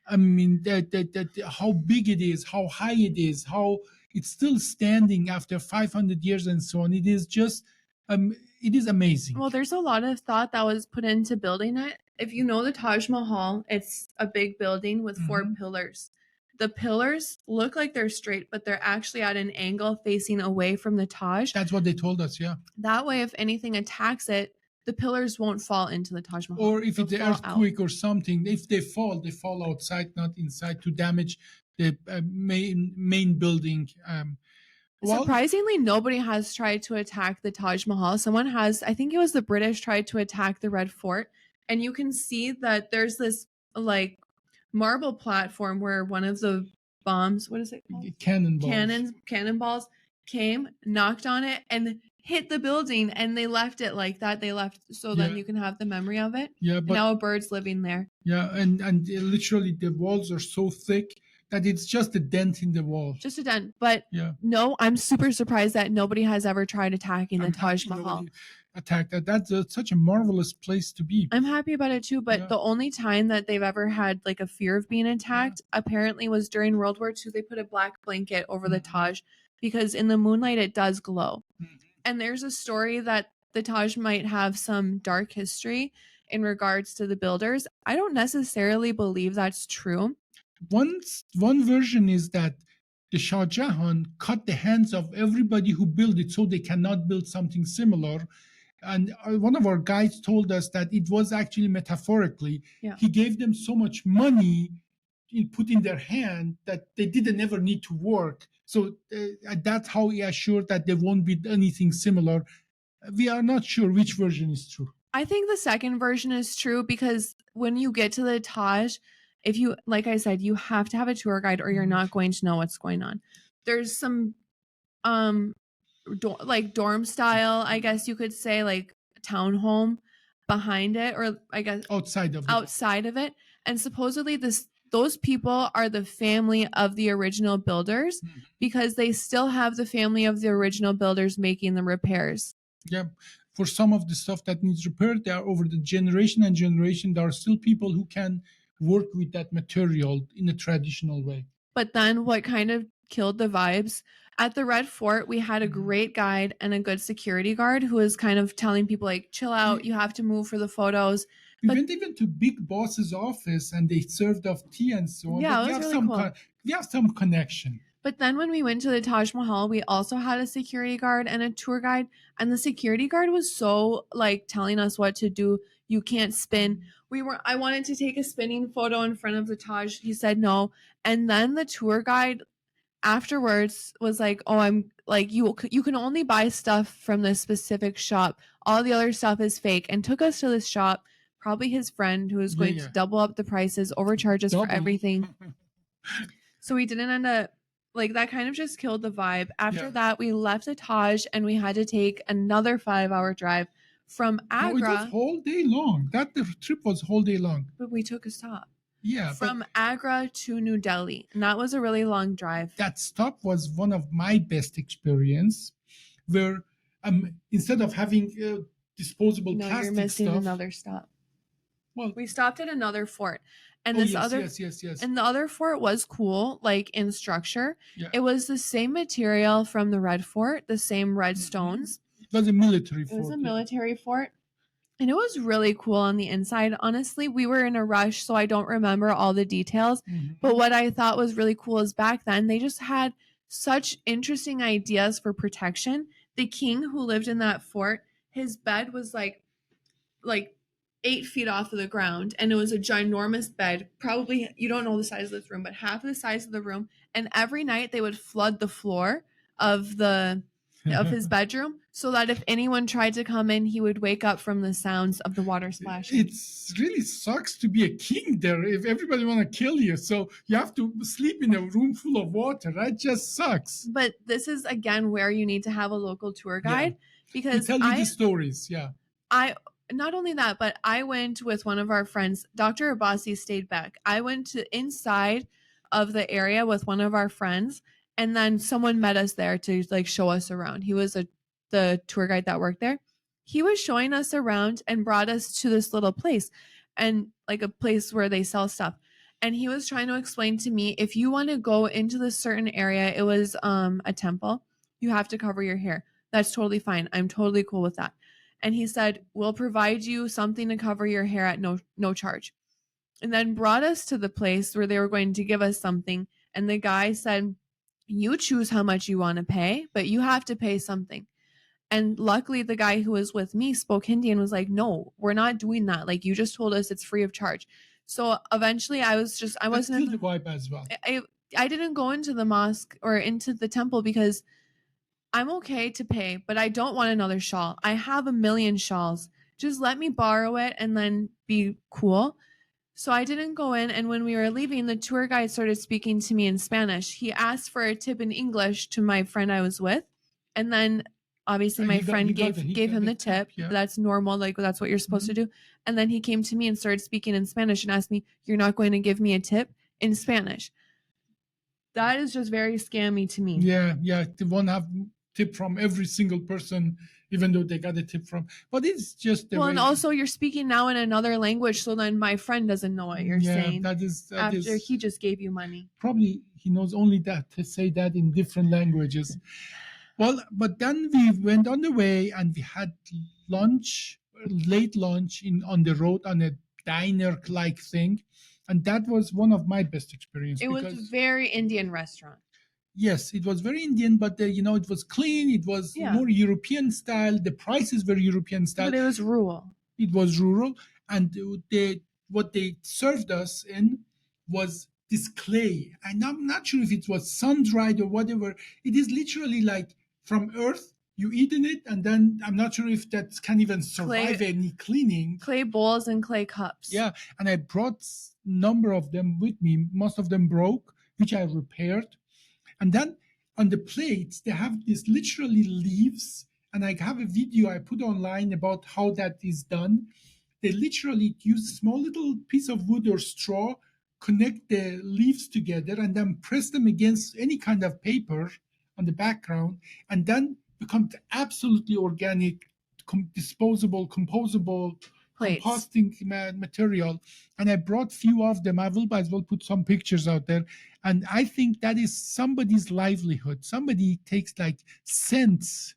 Speaker 2: I mean, that how big it is, how high it is, how it's still standing after 500 years and so on. It is just, it is amazing.
Speaker 1: Well, there's a lot of thought that was put into building it. If you know the Taj Mahal, it's a big building with 4 pillars. The pillars look like they're straight, but they're actually at an angle facing away from the Taj.
Speaker 2: That's what they told us, yeah.
Speaker 1: That way, if anything attacks it, the pillars won't fall into the Taj Mahal.
Speaker 2: Or if
Speaker 1: They'll
Speaker 2: it's an
Speaker 1: fall
Speaker 2: earthquake
Speaker 1: out.
Speaker 2: or something, if they fall outside, not inside, to damage the main building.
Speaker 1: Surprisingly, nobody has tried to attack the Taj Mahal. Someone has, I think it was the British, tried to attack the Red Fort. And you can see that there's this like marble platform where one of the bombs, what is it called? Cannonballs came, knocked on it, and hit the building, and they left it like that. They left so then you can have the memory of it.
Speaker 2: Yeah, but
Speaker 1: now a bird's living there.
Speaker 2: Yeah, and literally the walls are so thick that it's just a dent in the wall.
Speaker 1: Just a dent. But no, I'm super surprised that nobody has ever tried attacking the Taj Mahal.
Speaker 2: Attack that. That's such a marvelous place to be.
Speaker 1: I'm happy about it too, but the only time that they've ever had like a fear of being attacked apparently was during World War II. They put a black blanket over the Taj because in the moonlight it does glow. And there's a story that the Taj might have some dark history in regards to the builders. I don't necessarily believe that's true.
Speaker 2: One version is that the Shah Jahan cut the hands of everybody who built it so they cannot build something similar. And one of our guides told us that it was actually metaphorically.
Speaker 1: Yeah.
Speaker 2: He gave them so much money put in their hand that they didn't ever need to work. So that's how he assured that there won't be anything similar. We are not sure which version is true.
Speaker 1: I think the second version is true because when you get to the Taj, if you, like I said, you have to have a tour guide or you're not going to know what's going on. There's some like dorm style, I guess you could say, like townhome behind it, or I guess outside of it. And supposedly those people are the family of the original builders because they still have the family of the original builders making the repairs.
Speaker 2: Yeah. For some of the stuff that needs repaired, there are over the generation and generation, there are still people who can work with that material in a traditional way.
Speaker 1: But then what kind of killed the vibes at the Red Fort, we had a
Speaker 2: Mhm.
Speaker 1: great guide and a good security guard who was kind of telling people like, chill out, you have to move for the photos.
Speaker 2: We
Speaker 1: But
Speaker 2: went even to Big Boss's office and they served us tea and so on.
Speaker 1: yeah,
Speaker 2: But
Speaker 1: it
Speaker 2: we
Speaker 1: was
Speaker 2: have
Speaker 1: really cool.
Speaker 2: we have some connection.
Speaker 1: But then when we went to the Taj Mahal, we also had a security guard and a tour guide. And the security guard was so like telling us what to do. You can't spin. I wanted to take a spinning photo in front of the Taj. He said no. And then the tour guide afterwards was like, "Oh, I'm like you can only buy stuff from this specific shop. All the other stuff is fake." And took us to this shop, probably his friend who was
Speaker 2: Yeah,
Speaker 1: going to
Speaker 2: yeah.
Speaker 1: double up the prices, overcharge us for
Speaker 2: Double.
Speaker 1: everything. So we didn't end up like that kind of just killed the vibe. After
Speaker 2: Yeah.
Speaker 1: that, we left the Taj and we had to take another 5-hour drive from
Speaker 2: No, it was
Speaker 1: Agra,
Speaker 2: whole day long. That the trip was whole day long.
Speaker 1: but we took a stop.
Speaker 2: Yeah, but
Speaker 1: From Agra to New Delhi. And that was a really long drive.
Speaker 2: that stop was one of my best experience, where instead of having disposable
Speaker 1: No, you're
Speaker 2: plastic
Speaker 1: missing
Speaker 2: stuff.
Speaker 1: another stop.
Speaker 2: Well,
Speaker 1: We stopped at another fort. And
Speaker 2: oh
Speaker 1: this
Speaker 2: yes,
Speaker 1: other
Speaker 2: yes.
Speaker 1: and the other fort was cool, like in structure.
Speaker 2: Yeah.
Speaker 1: It was the same material from the Red Fort, the same red stones.
Speaker 2: It was a military
Speaker 1: It
Speaker 2: fort.
Speaker 1: was a military fort. And it was really cool on the inside. Honestly, we were in a rush, so I don't remember all the details.
Speaker 2: Mhm.
Speaker 1: But what I thought was really cool is back then they just had such interesting ideas for protection. The king who lived in that fort, his bed was like 8 feet off of the ground, and it was a ginormous bed. Probably you don't know the size of this room, but half of the size of the room. And every night they would flood the floor of his bedroom so that if anyone tried to come in, he would wake up from the sounds of the water splashing.
Speaker 2: It's really sucks to be a king there if everybody want to kill you. So you have to sleep in a room full of water. That just sucks.
Speaker 1: But this is again where you need to have a local tour guide because
Speaker 2: To tell you the stories. Yeah.
Speaker 1: I not only that, but I went with one of our friends. Dr. Abbasi stayed back. I went to inside of the area with one of our friends, and then someone met us there to like show us around. He was the tour guide that worked there. He was showing us around and brought us to this little place and like a place where they sell stuff. And he was trying to explain to me if you want to go into this certain area, it was a temple, you have to cover your hair. That's totally fine. I'm totally cool with that. And he said, "We'll provide you something to cover your hair at no charge." And then brought us to the place where they were going to give us something. And the guy said, "You choose how much you want to pay, but you have to pay something." And luckily, the guy who was with me spoke Hindi and was like, "No, we're not doing that. Like, you just told us it's free of charge." So eventually, I wasn't
Speaker 2: Still the vibe as well.
Speaker 1: I didn't go into the mosque or into the temple because I'm okay to pay, but I don't want another shawl. I have a million shawls. Just let me borrow it and then be cool. So I didn't go in. And when we were leaving, the tour guide started speaking to me in Spanish. He asked for a tip in English to my friend I was with. And then obviously my friend gave him the tip.
Speaker 2: Yeah.
Speaker 1: That's normal. Like that's what you're supposed to do. And then he came to me and started speaking in Spanish and asked me, "You're not going to give me a tip?" in Spanish. That is just very scammy to me.
Speaker 2: Yeah. They won't have tip from every single person, even though they got a tip from. But it's just the
Speaker 1: well,
Speaker 2: way.
Speaker 1: and also you're speaking now in another language, so then my friend doesn't know what you're saying.
Speaker 2: That is
Speaker 1: after he just gave you money.
Speaker 2: Probably he knows only that to say that in different languages. Well, but then we went on the way and we had lunch, late lunch on the road on a diner-like thing, and that was one of my best experiences.
Speaker 1: It was a very Indian restaurant.
Speaker 2: Yes, it was very Indian, but it was clean. It was more European style. The prices were European style.
Speaker 1: But it was rural.
Speaker 2: It was rural, and what they served us in was this clay. And I'm not sure if it was sun-dried or whatever. It is literally like from earth. You eat in it, and then I'm not sure if that can even survive any cleaning.
Speaker 1: Clay bowls and clay cups.
Speaker 2: Yeah, and I brought a number of them with me. Most of them broke, which I repaired. And then on the plates, they have these literally leaves. And I have a video I put online about how that is done. They literally use a small little piece of wood or straw, connect the leaves together, and then press them against any kind of paper on the background, and then become absolutely organic, disposable, composable
Speaker 1: plates.
Speaker 2: composting material, and I brought few of them. I will as well put some pictures out there, and I think that is somebody's livelihood. Somebody takes like cents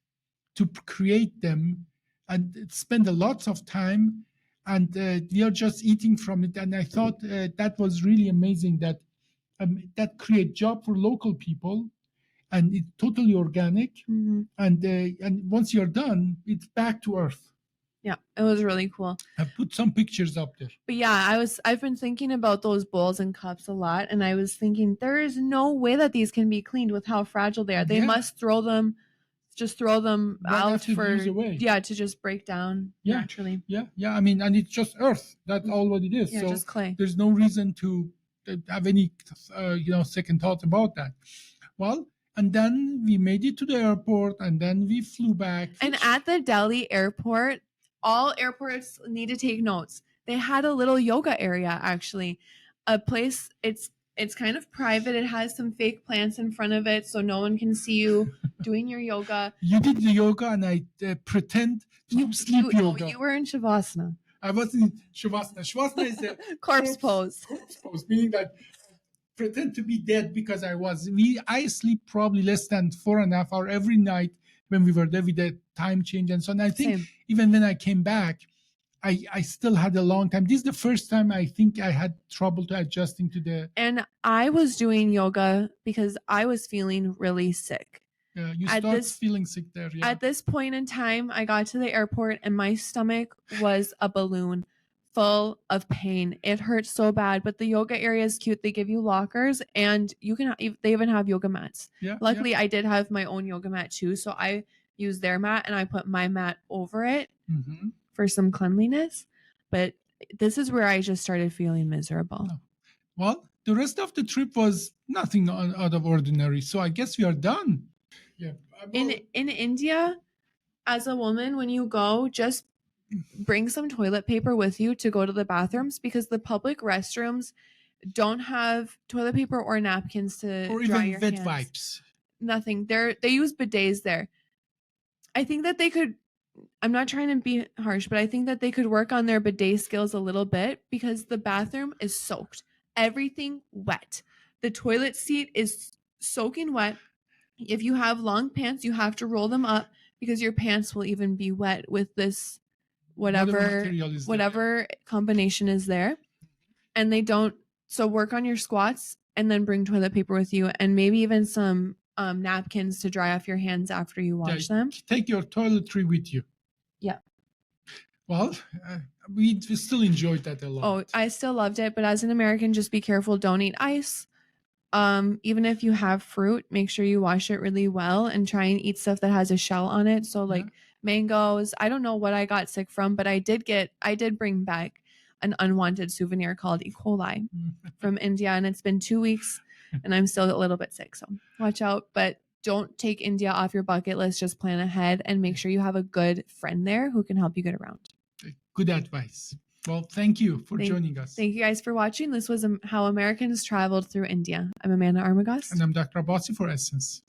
Speaker 2: to create them and spend a lots of time, and we are just eating from it. And I thought that was really amazing that create job for local people, and it's totally organic. And once you're done, it's back to earth.
Speaker 1: Yeah, it was really cool.
Speaker 2: I put some pictures up there.
Speaker 1: But yeah, I've been thinking about those bowls and cups a lot, and I was thinking there is no way that these can be cleaned with how fragile they are. They must throw them out for to just break down naturally.
Speaker 2: Yeah. I mean, and it's just earth. That's all what it is.
Speaker 1: Yeah, so just clay.
Speaker 2: There's no reason to have any second thought about that. Well, and then we made it to the airport, and then we flew back.
Speaker 1: And at the Delhi airport, all airports need to take notes. They had a little yoga area, actually. A place, it's kind of private. It has some fake plants in front of it so no one can see you doing your yoga.
Speaker 2: You did the yoga, and I pretend to sleep yoga.
Speaker 1: No, you were in Shavasana.
Speaker 2: I was in Shavasana. Shavasana is a
Speaker 1: corpse pose.
Speaker 2: Corpse pose, meaning that pretend to be dead because I sleep probably less than 4.5 hours every night when we were there with the time change and so on. I think even when I came back, I still had a long time. This is the first time I think I had trouble to adjusting to the.
Speaker 1: And I was doing yoga because I was feeling really sick.
Speaker 2: You start feeling sick there. Yeah.
Speaker 1: At this point in time, I got to the airport and my stomach was a balloon full of pain. It hurt so bad, but the yoga area is cute. They give you lockers, and they even have yoga mats.
Speaker 2: Yeah.
Speaker 1: Luckily, I did have my own yoga mat too, so I used their mat and I put my mat over it for some cleanliness. But this is where I just started feeling miserable.
Speaker 2: Oh. Well, the rest of the trip was nothing out of ordinary, so I guess we are done. Yeah.
Speaker 1: In India, as a woman, when you go, just bring some toilet paper with you to go to the bathrooms, because the public restrooms don't have toilet paper or napkins to
Speaker 2: or
Speaker 1: dry
Speaker 2: even
Speaker 1: your
Speaker 2: wet
Speaker 1: hands.
Speaker 2: wipes.
Speaker 1: Nothing. They use bidets there. I think that they could. I'm not trying to be harsh, but I think that they could work on their bidet skills a little bit, because the bathroom is soaked. Everything wet. The toilet seat is soaking wet. If you have long pants, you have to roll them up, because your pants will even be wet with this whatever combination is there. And they don't. So work on your squats and then bring toilet paper with you, and maybe even some napkins to dry off your hands after you wash them.
Speaker 2: Take your toiletry with you.
Speaker 1: Yeah.
Speaker 2: Well, we still enjoyed that a lot.
Speaker 1: Oh, I still loved it. But as an American, just be careful. Don't eat ice. Even if you have fruit, make sure you wash it really well and try and eat stuff that has a shell on it. So like mangoes. I don't know what I got sick from, but I did bring back an unwanted souvenir called E. coli from India, and it's been 2 weeks and I'm still a little bit sick. So watch out, but don't take India off your bucket list. Just plan ahead and make sure you have a good friend there who can help you get around.
Speaker 2: Good advice. Well, thank you for joining us.
Speaker 1: Thank you guys for watching. This was How Americans Traveled Through India. I'm Amanda Armagost.
Speaker 2: And I'm Dr. Abbasi for Essence.